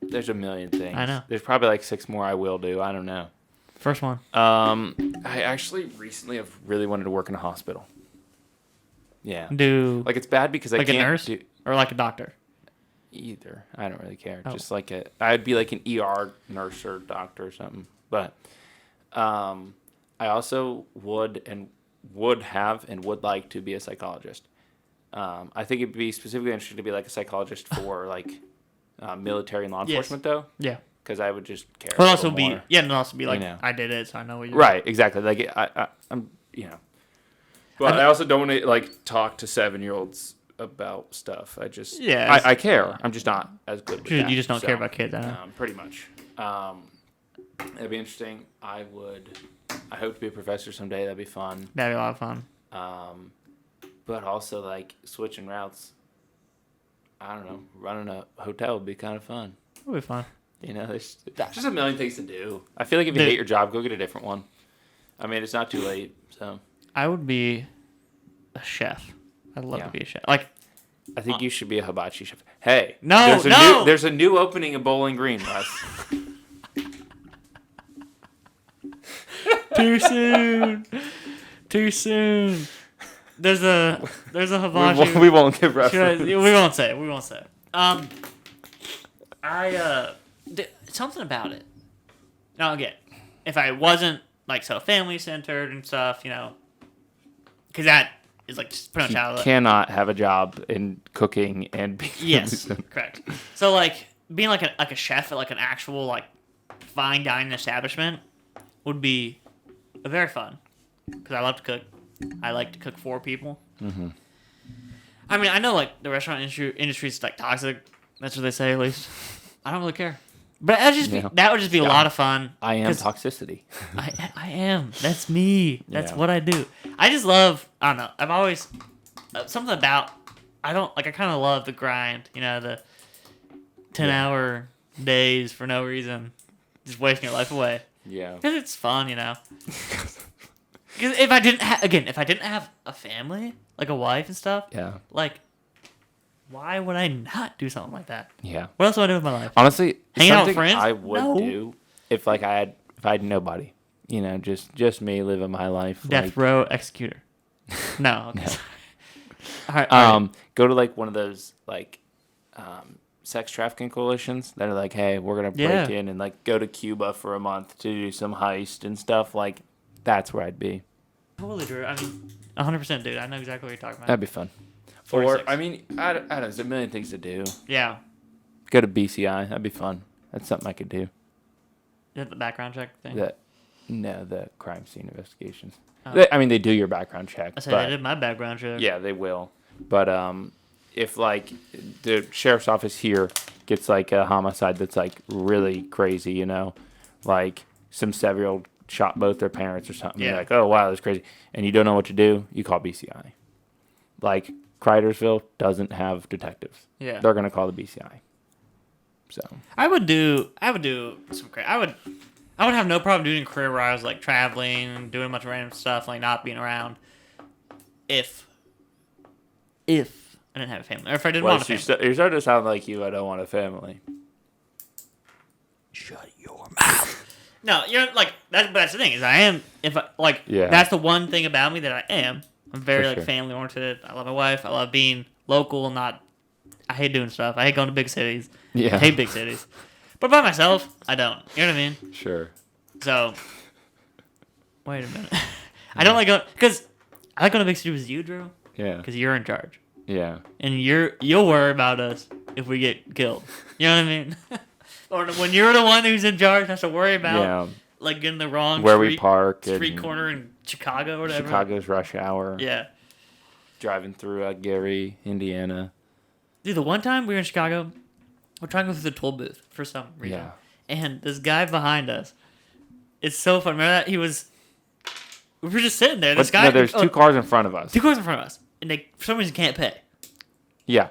There's a million things. I know. There's probably like 6 more I will do. I don't know. First one. I actually recently have really wanted to work in a hospital. Yeah. Like it's bad because I can't a nurse or like a doctor. Either. I don't really care. Oh. Just like I'd be like an ER nurse or doctor or something. But I also would have and would like to be a psychologist. I think it'd be specifically interesting to be like a psychologist for like military and law enforcement though. Yeah. Because I would just care. But also be like, I did it, so I know what you're right, exactly. Like I'm. But I also don't want to like talk to 7-year-olds about stuff. I just I care. I'm just not as good with that. You just don't care about kids, I know. Pretty much. It'd be interesting. I hope to be a professor someday. That'd be fun. That'd be a lot of fun. But also like switching routes. I don't know. Running a hotel would be kind of fun. It would be fun. There's just a million things to do. I feel like if you hate your job, go get a different one. I mean, it's not too late. So I would be a chef. I'd love to be a chef. Like, I think you should be a hibachi chef. Hey, no, there's a new opening in Bowling Green, Wes. Too soon. There's a hibachi. We won't give reference. We won't say. Something about it. Now again, if I wasn't like so family centered and stuff, because that is like just pretty He much out of it. cannot have a job in cooking and being Yes, correct. So like being like a chef at like an actual like fine dining establishment would be very fun because I love to cook. I like to cook for people. Mm-hmm. I mean, I know like the restaurant industry is like toxic. That's what they say at least. I don't really care. But that would just be a lot of fun. I am toxicity. I am. That's me. That's Yeah. what I do. I just love. I don't know. I've always something about. I kind of love the grind. You know, the 10-hour days for no reason, just wasting your life away. Yeah. Because it's fun, you know. Because if I didn't have a family, like a wife and stuff, Yeah. like, why would I not do something like that? Yeah. What else do I do with my life? Honestly, Hang out with something friends? I would No. do if I had nobody, you know, just me living my life. Death row executor. No. Okay. All right. Go to like one of those like sex trafficking coalitions that are like, hey, we're gonna break in and like go to Cuba for a month to do some heist and stuff. Like, that's where I'd be. Totally, Drew. I mean, 100%, dude. I know exactly what you're talking about. That'd be fun. 46. Or I mean, I don't know. There's a million things to do. Yeah. Go to BCI. That'd be fun. That's something I could do. Is that the background check thing? The crime scene investigations. Oh. I mean, they do your background check. I said I did my background check. Yeah, they will. But if like the sheriff's office here gets like a homicide that's like really crazy, you know, like some 7-year-old shot both their parents or something. Yeah. You're like, oh wow, that's crazy, and you don't know what to do. You call BCI. Like Cridersville doesn't have detectives. Yeah. They're gonna call the BCI. So I would do some I would have no problem doing a career where I was like traveling, doing a bunch of random stuff, like not being around. If I didn't have a family, or if I didn't want a family. You're starting to sound like I don't want a family. Shut your mouth. No, you're like that. But that's the thing is, I am. Yeah. That's the one thing about me that I am. I'm very For like sure. family oriented. I love my wife. I love being local. I hate doing stuff. I hate going to big cities. Yeah. I hate big cities. But by myself, I don't. You know what I mean? Sure. So, wait a minute. I don't like going because I like going to big cities with you, Drew. Yeah. Because you're in charge, Yeah. and you'll worry about us if we get killed. You know what I mean? Or when you're the one who's in charge, has to worry about like getting the wrong where we park, street and corner in Chicago or whatever. Chicago's rush hour. Yeah. Driving through Gary, Indiana. Dude, the one time we were in Chicago, we're trying to go through the toll booth for some reason. Yeah. And this guy behind us, it's so fun. Remember that? We were just sitting there. This guy. No, there's two cars in front of us. Two cars in front of us. And they, for some reason, can't pay. Yeah.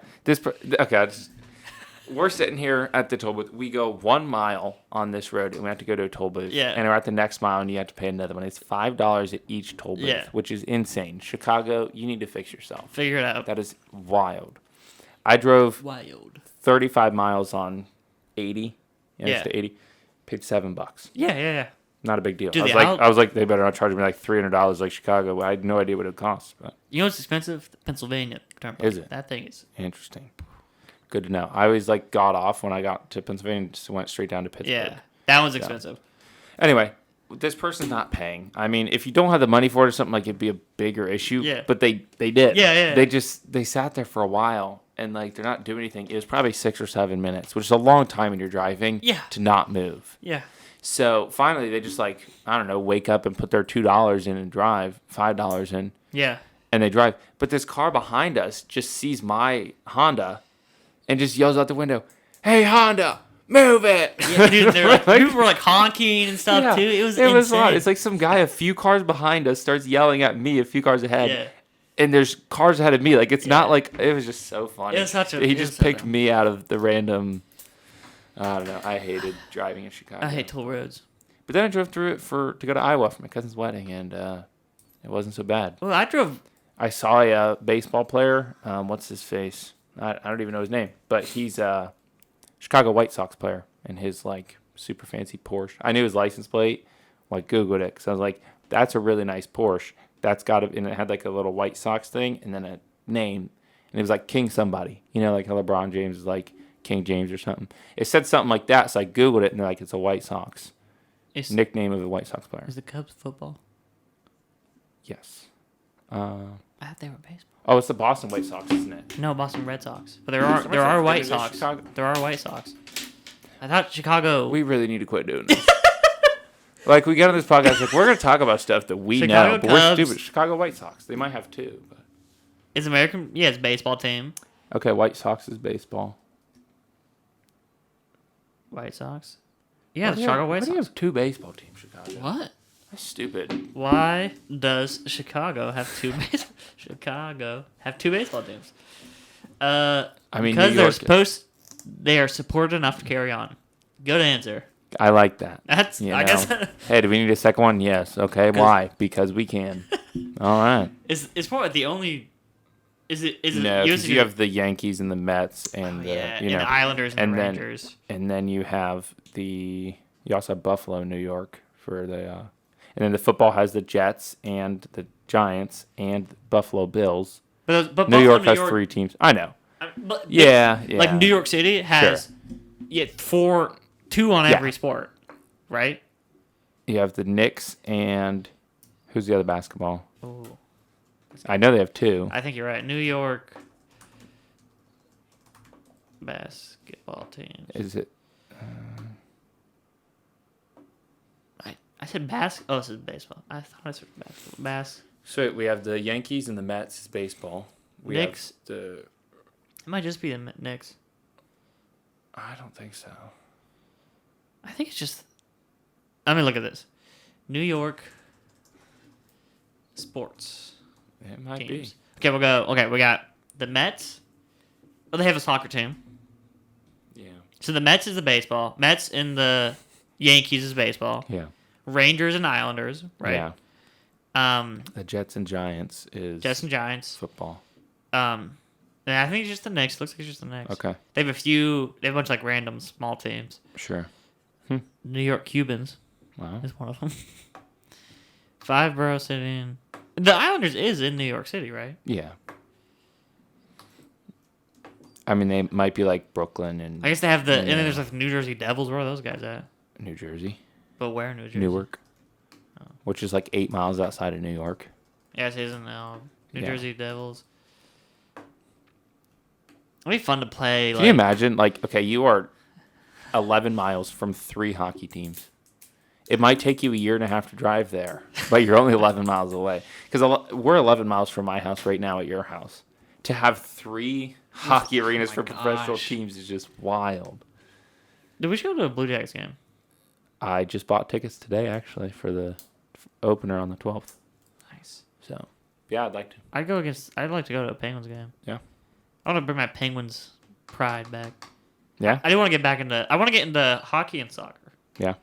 We're sitting here at the toll booth. We go 1 mile on this road, and we have to go to a toll booth. Yeah. And we're at the next mile, and you have to pay another one. It's $5 at each toll booth, which is insane. Chicago, you need to fix yourself. Figure it out. That is wild. I drove Wild. 35 miles on 80. Yeah. To 80. Paid $7. Yeah. Not a big deal. Dude, I was like, they better not charge me like $300 like Chicago. I had no idea what it cost. But You know what's expensive? The Pennsylvania turnpike. Is it? That thing is. interesting. Good to know. I always like got off when I got to Pennsylvania and just went straight down to Pittsburgh. Yeah. That one's expensive. Anyway, this person's not paying. I mean, if you don't have the money for it or something, like it'd be a bigger issue. Yeah. But they did. Yeah. They sat there for a while and like they're not doing anything. It was probably 6 or 7 minutes, which is a long time when you're driving. Yeah. To not move. Yeah. So finally, they just like, I don't know, wake up and put their $2 in and drive, $5 in. Yeah. And they drive. But this car behind us just sees my Honda and just yells out the window, "Hey, Honda, move it!" Yeah, dude, people were like honking and stuff too. It was insane. Loud. It's like some guy a few cars behind us starts yelling at me a few cars ahead. Yeah. And there's cars ahead of me. Like, it's not like, it was just so funny. It was He just picked me out of the random, I don't know. I hated driving in Chicago. I hate toll roads. But then I drove through it to go to Iowa for my cousin's wedding, and it wasn't so bad. Well, I drove. I saw a baseball player. What's his face? I don't even know his name, but he's a Chicago White Sox player in his like super fancy Porsche. I knew his license plate. Like Googled it because I was like, "That's a really nice Porsche. That's got and it had like a little White Sox thing and then a name, and it was like King somebody. You know, like how LeBron James is like King James or something. It said something like that, so I Googled it and they're like, it's a White Sox nickname of a White Sox player. Is the Cubs football? Yes. I thought they were baseball. Oh, it's the Boston White Sox, isn't it? No, Boston Red Sox. But Boston there Red are Sox. White Maybe they're Sox. Chicago. There are White Sox. I thought Chicago. We really need to quit doing this. Like, we get on this podcast, like, we're going to talk about stuff that we Chicago know, but we're Cubs. stupid. Chicago White Sox. They might have two. But... It's American. Yeah, it's baseball team. Okay, White Sox is baseball. White Sox. Yeah, the Chicago White Why do you Sox. have two baseball teams, Chicago? What? That's stupid. Why does Chicago have two baseball teams? I mean, because New York, they are supported enough to carry on. Good answer. I like that. That's You I know. guess Hey, do we need a second one? Yes. Okay, why? Because we can. All right. it's probably the only. Is it No, because you have the Yankees and the Mets and the and the Islanders and the Rangers. And then you have you also have Buffalo, New York for the, and then the football has the Jets and the Giants and Buffalo Bills. But New Buffalo, York has three teams. I know. But Yeah. Like New York City has two on every sport, right? You have the Knicks and who's the other basketball? Oh, I know they have two. I think you're right. New York basketball teams. Is it? I said Oh, this is baseball. I thought I said basketball. So we have the Yankees and the Mets. It's baseball. Knicks. Have the. It might just be the Knicks. I don't think so. I think it's just. I mean, look at this. New York sports. It might teams. Okay, we'll go. Okay, we got the Mets. Oh, they have a soccer team. Yeah. So the Mets is the baseball. Mets and the Yankees is baseball. Yeah. Rangers and Islanders, right? Yeah. The Jets and Giants is Jets and Giants. football. And I think it's just the Knicks. Looks like it's just the Knicks. Okay. They have a bunch of like random small teams. Sure. New York Cubans Wow. is one of them. 5 borough city. The Islanders is in New York City, right? Yeah. I mean, they might be like Brooklyn and I guess they have and then there's like New Jersey Devils. Where are those guys at? New Jersey. But where in New Jersey? Newark. Which is like 8 miles outside of New York. Yeah, it is in New Jersey Devils. It'd be fun to play. Can you imagine? Like, okay, you are 11 miles from 3 hockey teams. It might take you a year and a half to drive there, but you're only 11 miles away. Because we're 11 miles from my house right now at your house. To have 3 hockey arenas for professional teams is just wild. Did we go to a Blue Jackets game? I just bought tickets today, actually, for the opener on the 12th. Nice. So, yeah, I'd like to. I'd like to go to a Penguins game. Yeah. I want to bring my Penguins pride back. Yeah? I do want to get back into. I want to get into hockey and soccer. Yeah.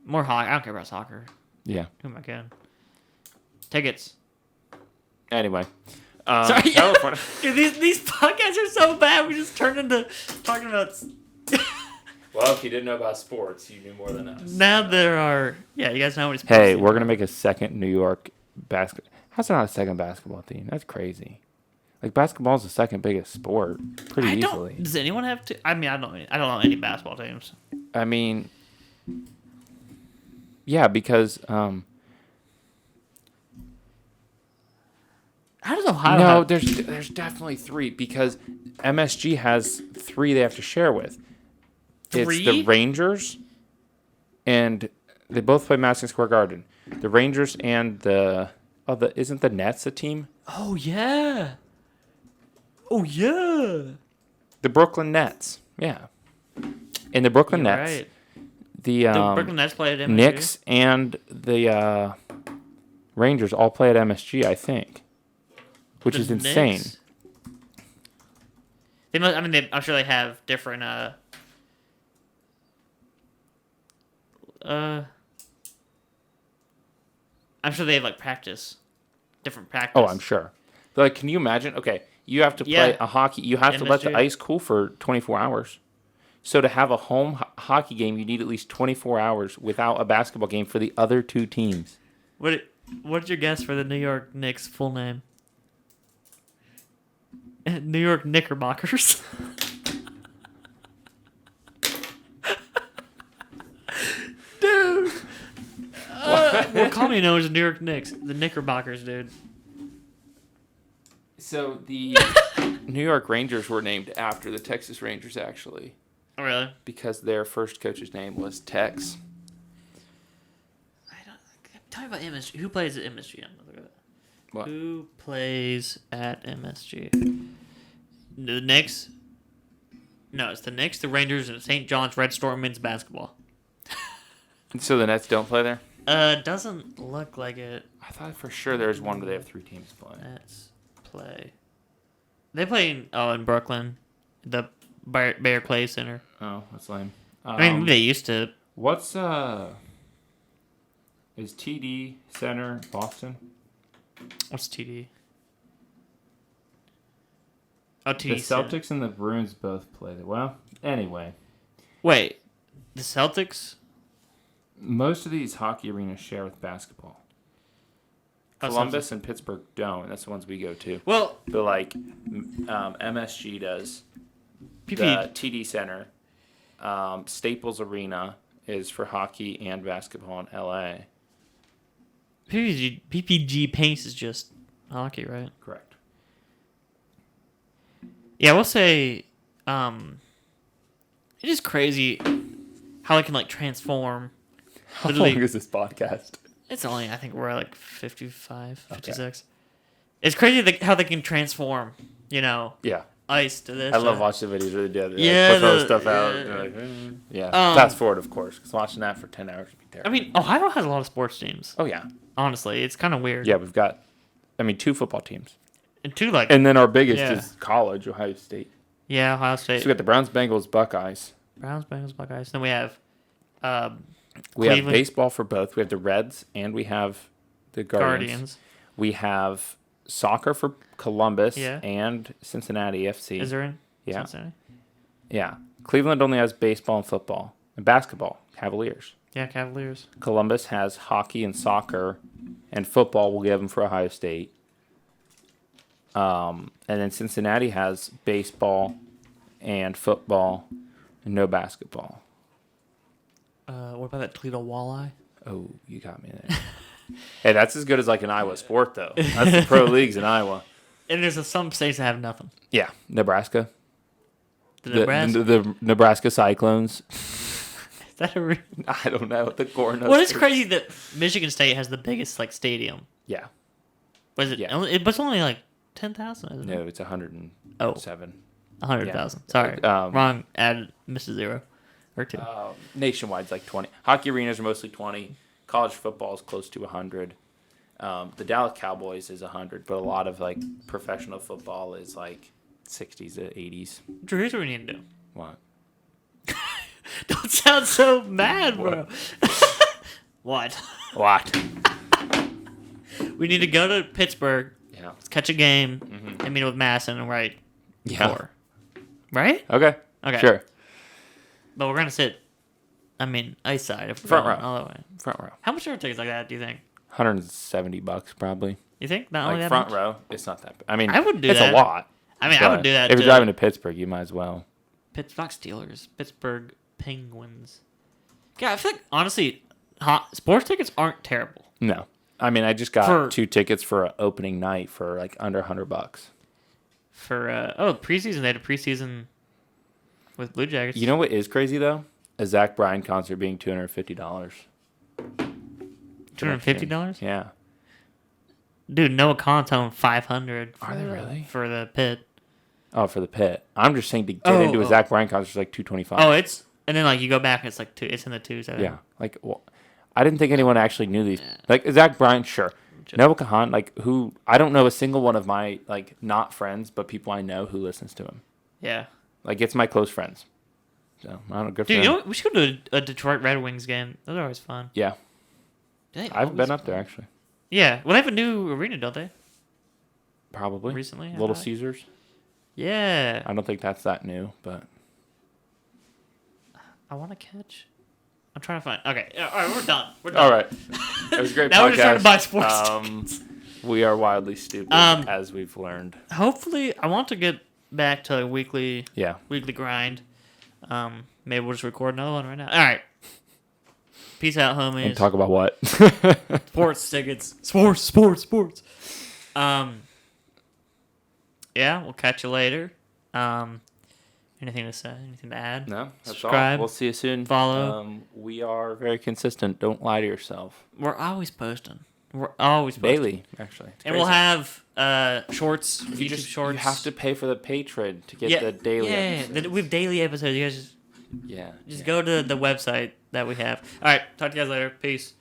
More hockey. I don't care about soccer. Yeah. Who am I kidding? Tickets. Anyway. Sorry. California. Dude, these podcasts are so bad. We just turned into talking about. Well, if you didn't know about sports, you knew more than us. Now there are. Yeah, you guys know what it's. Hey, we're going to make a second New York basketball. How's there not a second basketball team? That's crazy. Like, basketball is the second biggest sport pretty easily. Does anyone have to? I mean, I don't know any basketball teams. I mean, yeah, because How does Ohio? no, there's definitely 3 because MSG has 3 they have to share with. 3? It's the Rangers, and they both play Madison Square Garden. The Rangers and isn't the Nets a team? Oh yeah. Oh yeah. The Brooklyn Nets, yeah. And the Brooklyn You're Nets, right. the Brooklyn Nets play at MSG. Knicks and the Rangers all play at MSG, I think, which is insane. Knicks? They must. I mean, I'm sure they have different. I'm sure they have like different practice. Oh, I'm sure. Like, can you imagine? Okay, you have to play a hockey. You have to let the ice cool for 24 hours. So to have a home hockey game, you need at least 24 hours without a basketball game for the other 2 teams. What's your guess for the New York Knicks' full name? New York Knickerbockers. Dude. Well, commonly known as the New York Knicks. The Knickerbockers, dude. So the New York Rangers were named after the Texas Rangers, actually, Oh, really? because their first coach's name was Tex. Tell me about MSG. Who plays at MSG? I'm gonna look at it. What? Who plays at MSG? The Knicks. No, it's the Knicks, the Rangers, and St. John's Red Storm men's basketball. So the Nets don't play there? Doesn't look like it. I thought for sure there's one where they have 3 teams playing. Let's play. They play in Brooklyn, the Bear Clay Center. Oh, that's lame. I mean, they used to. What's is TD Center Boston? What's TD? Oh, TD. The Celtics and the Bruins both play there. Well, anyway. Wait, the Celtics? Most of these hockey arenas share with basketball. Columbus and Pittsburgh don't. That's the ones we go to. Well, but like MSG does. PP. The TD Center. Staples Arena is for hockey and basketball in LA. PPG Paints is just hockey, right? Correct. Yeah, I will say, it is crazy how they can like transform. How long is this podcast? It's only, I think we're at like 55, 56. Okay. It's crazy how they can transform, Yeah. ice to this. I love watching the videos where they do that. Yeah. Like, put stuff out. Yeah. Fast forward, of course, because watching that for 10 hours would be terrible. I mean, Ohio has a lot of sports teams. Oh, yeah. Honestly, it's kind of weird. Yeah, we've got, 2 football teams. And 2 like. And then our biggest is college, Ohio State. Yeah, Ohio State. So we got the Browns, Bengals, Buckeyes. Browns, Bengals, Buckeyes. Then we have we have baseball for both. We have the Reds and we have the Guardians. We have soccer for Columbus and Cincinnati FC. Is there in Yeah. Cincinnati? Yeah. Cleveland only has baseball and football. And basketball, Cavaliers. Yeah, Cavaliers. Columbus has hockey and soccer, and football we'll give them for Ohio State. And then Cincinnati has baseball and football and no basketball. What about that Toledo Walleye? Oh, you got me there. Hey, that's as good as like an Iowa sport, though. That's the pro leagues in Iowa. And there's some states that have nothing. Yeah, Nebraska. The Nebraska Cyclones. Is that a real? I don't know. The Cornhuskers. Well, it's crazy that Michigan State has the biggest like stadium. Yeah. Was it? Yeah. It's only like 10,000. Isn't it? No, it's 107. 100,000. Yeah. Sorry, wrong. Add missed a 0 or 2. Nationwide's like 20. Hockey arenas are mostly 20. College football is close to 100. The Dallas Cowboys is 100, but a lot of like professional football is like 60s to 80s. Drew, here's what we need to do. What? Don't sound so mad, bro. What? We need to go to Pittsburgh. Yeah. Let's catch a game and meet up with Masson and write 4. Right? Okay. Sure. But we're gonna sit. I mean, ice side if we're Front going row. all the way. Front row. How much are tickets like that? Do you think? $170 probably. You think not Like only that front much? row, it's not that bad. I mean, I would do it's that. a lot. I mean, I would do that. If you're driving to Pittsburgh, you might as well. Pittsburgh Steelers, Pittsburgh Penguins. Yeah, I feel like honestly, sports tickets aren't terrible. No, I mean, I just got 2 tickets for an opening night for like under $100. For preseason, they had a preseason with Blue Jackets. You know what is crazy though? A Zach Bryan concert being $250. $250? Yeah. Dude, Noah Khan's on $500. Are they really? For the pit. Oh, for the pit. I'm just saying to get into a Zach Bryan concert is like $225. Oh, and then like you go back and it's like 2. It's in the 2s. Yeah. Like, well, I didn't think anyone actually knew these. Like Zach Bryan, sure. Noah Khan, like who? I don't know a single one of my like not friends, but people I know who listens to him. Yeah. Like it's my close friends. So I don't know. Good for Dude, them. you know what? We should go to a Detroit Red Wings game. Those are always fun. Yeah. I've been up there actually. Yeah. Well, they have a new arena, don't they? Probably. Recently? Little Caesars. Yeah. I don't think that's that new, but. I want to catch. I'm trying to find. Okay. All right, we're done. All right. It was a great now podcast. We're just trying to buy sports tickets. We are wildly stupid, as we've learned. Hopefully, I want to get back to a weekly grind. Maybe we'll just record another one right now. All right. Peace out, homies. And talk about what? Sports tickets. Sports. yeah, we'll catch you later. Anything to say? Anything to add? No, that's Subscribe, all. We'll see you soon. follow. We are very consistent. Don't lie to yourself. We're always posting. We're always posting. Daily, actually. It's And we'll crazy. have shorts, You YouTube shorts. You have to pay for the Patreon to get the daily episodes. We have daily episodes. You guys just Yeah. go to the website that we have. All right, talk to you guys later. Peace.